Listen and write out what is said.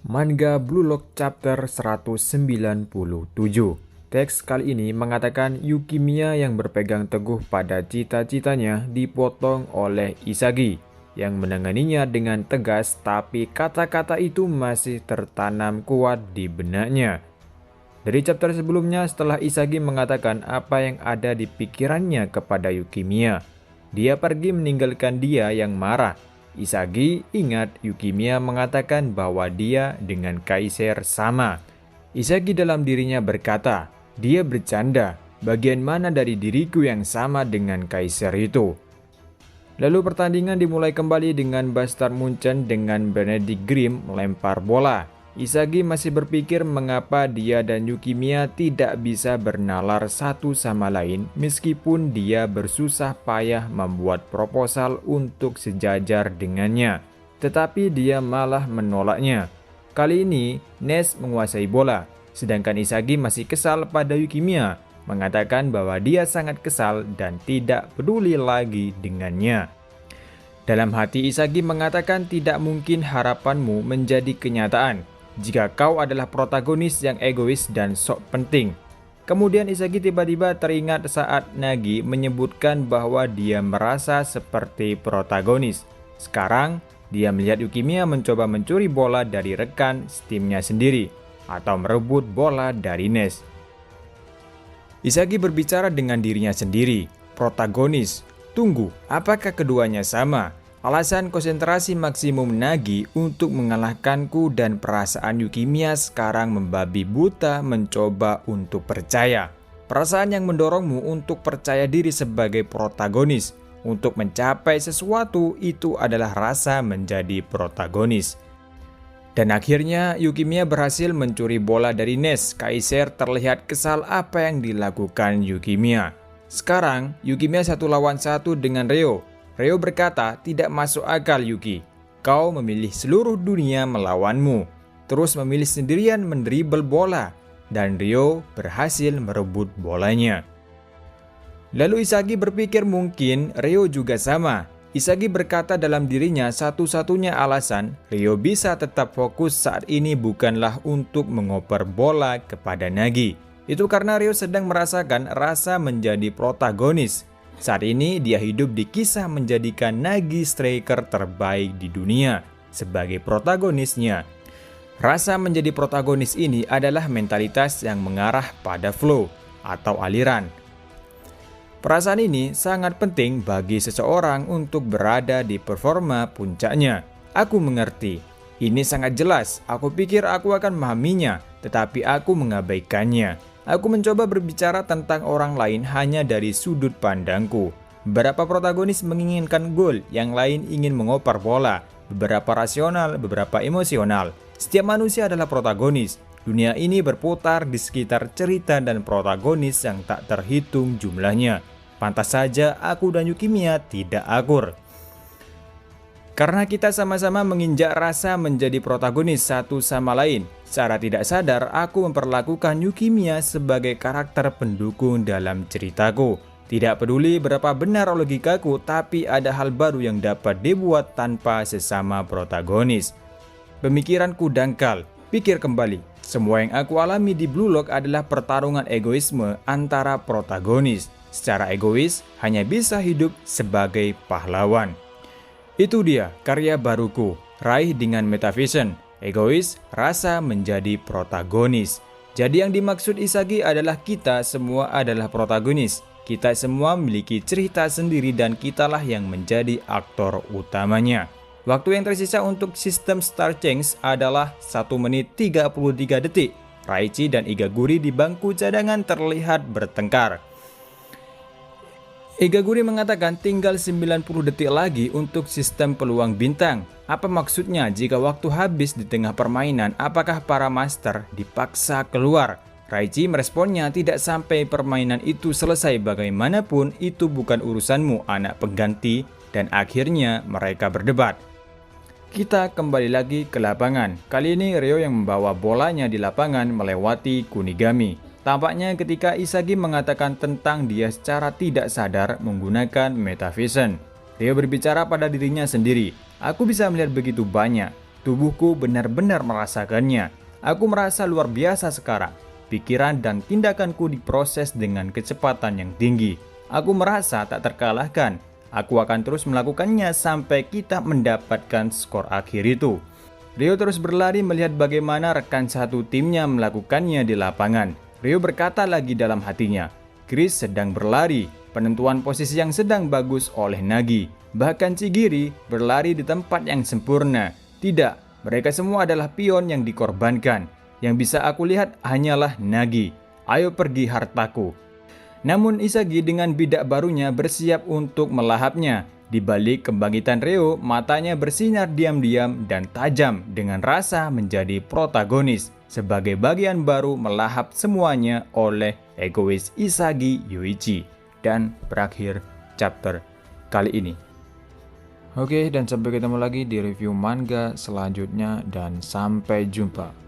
Manga Blue Lock Chapter 197. Teks kali ini mengatakan Yukimiya yang berpegang teguh pada cita-citanya dipotong oleh Isagi yang menanganinya dengan tegas, tapi kata-kata itu masih tertanam kuat di benaknya. Dari chapter sebelumnya, setelah Isagi mengatakan apa yang ada di pikirannya kepada Yukimiya, dia pergi meninggalkan dia yang marah. Isagi ingat Yukimiya mengatakan bahwa dia dengan Kaiser sama. Isagi dalam dirinya berkata, dia bercanda, bagian mana dari diriku yang sama dengan Kaiser itu? Lalu pertandingan dimulai kembali dengan Bastard Munchen dengan Benedict Grimm melempar bola. Isagi masih berpikir mengapa dia dan Yukimiya tidak bisa bernalar satu sama lain meskipun dia bersusah payah membuat proposal untuk sejajar dengannya. Tetapi dia malah menolaknya. Kali ini, Nes menguasai bola, sedangkan Isagi masih kesal pada Yukimiya, mengatakan bahwa dia sangat kesal dan tidak peduli lagi dengannya. Dalam hati Isagi mengatakan tidak mungkin harapanmu menjadi kenyataan jika kau adalah protagonis yang egois dan sok penting. Kemudian Isagi tiba-tiba teringat saat Nagi menyebutkan bahwa dia merasa seperti protagonis. Sekarang, dia melihat Yukimiya mencoba mencuri bola dari rekan timnya sendiri atau merebut bola dari Nes. Isagi berbicara dengan dirinya sendiri, protagonis. Tunggu, apakah keduanya sama? Alasan konsentrasi maksimum Nagi untuk mengalahkanku dan perasaan Yukimiya sekarang membabi buta mencoba untuk percaya. Perasaan yang mendorongmu untuk percaya diri sebagai protagonis. Untuk mencapai sesuatu itu adalah rasa menjadi protagonis. Dan akhirnya Yukimiya berhasil mencuri bola dari Nes. Kaiser terlihat kesal apa yang dilakukan Yukimiya. Sekarang Yukimiya 1 lawan 1 dengan Ryo. Ryo berkata, tidak masuk akal Yuki. Kau memilih seluruh dunia melawanmu, terus memilih sendirian mendribel bola, dan Ryo berhasil merebut bolanya. Lalu Isagi berpikir mungkin Ryo juga sama. Isagi berkata dalam dirinya satu-satunya alasan Ryo bisa tetap fokus saat ini bukanlah untuk mengoper bola kepada Nagi. Itu karena Ryo sedang merasakan rasa menjadi protagonis. Saat ini dia hidup di kisah menjadikan Nagi striker terbaik di dunia sebagai protagonisnya. Rasa menjadi protagonis ini adalah mentalitas yang mengarah pada flow atau aliran. Perasaan ini sangat penting bagi seseorang untuk berada di performa puncaknya. Aku mengerti. Ini sangat jelas. Aku pikir aku akan memahaminya, tetapi aku mengabaikannya. Aku mencoba berbicara tentang orang lain hanya dari sudut pandangku. Beberapa protagonis menginginkan gol, yang lain ingin mengoper bola. Beberapa rasional, beberapa emosional. Setiap manusia adalah protagonis. Dunia ini berputar di sekitar cerita dan protagonis yang tak terhitung jumlahnya. Pantas saja aku dan Yukimiya tidak akur. Karena kita sama-sama menginjak rasa menjadi protagonis satu sama lain. Secara tidak sadar, aku memperlakukan Yukimiya sebagai karakter pendukung dalam ceritaku. Tidak peduli berapa benar logikaku, tapi ada hal baru yang dapat dibuat tanpa sesama protagonis. Pemikiranku dangkal. Pikir kembali. Semua yang aku alami di Blue Lock adalah pertarungan egoisme antara protagonis. Secara egois, hanya bisa hidup sebagai pahlawan. Itu dia karya baruku, raih dengan Metavision. Egois, rasa menjadi protagonis. Jadi yang dimaksud Isagi adalah kita semua adalah protagonis. Kita semua memiliki cerita sendiri dan kitalah yang menjadi aktor utamanya. Waktu yang tersisa untuk sistem Star Change adalah 1 menit 33 detik. Raichi dan Igaguri di bangku cadangan terlihat bertengkar. Igaguri mengatakan tinggal 90 detik lagi untuk sistem peluang bintang. Apa maksudnya jika waktu habis di tengah permainan, apakah para master dipaksa keluar? Raichi meresponnya, tidak sampai permainan itu selesai, bagaimanapun itu bukan urusanmu anak pengganti, dan akhirnya mereka berdebat. Kita kembali lagi ke lapangan. Kali ini Ryo yang membawa bolanya di lapangan melewati Kunigami. Tampaknya ketika Isagi mengatakan tentang dia secara tidak sadar menggunakan Metavision. Ryo berbicara pada dirinya sendiri. Aku bisa melihat begitu banyak. Tubuhku benar-benar merasakannya. Aku merasa luar biasa sekarang. Pikiran dan tindakanku diproses dengan kecepatan yang tinggi. Aku merasa tak terkalahkan. Aku akan terus melakukannya sampai kita mendapatkan skor akhir itu. Rio terus berlari melihat bagaimana rekan satu timnya melakukannya di lapangan. Rio berkata lagi dalam hatinya, Chris sedang berlari, penentuan posisi yang sedang bagus oleh Nagi. Bahkan Chigiri berlari di tempat yang sempurna. Tidak, mereka semua adalah pion yang dikorbankan. Yang bisa aku lihat hanyalah Nagi. Ayo pergi hartaku. Namun Isagi dengan bidak barunya bersiap untuk melahapnya. Di balik kebangkitan Rio, matanya bersinar diam-diam dan tajam dengan rasa menjadi protagonis. Sebagai bagian baru melahap semuanya oleh egois Isagi Yoichi. Dan berakhir chapter kali ini. Oke, dan sampai ketemu lagi di review manga selanjutnya dan sampai jumpa.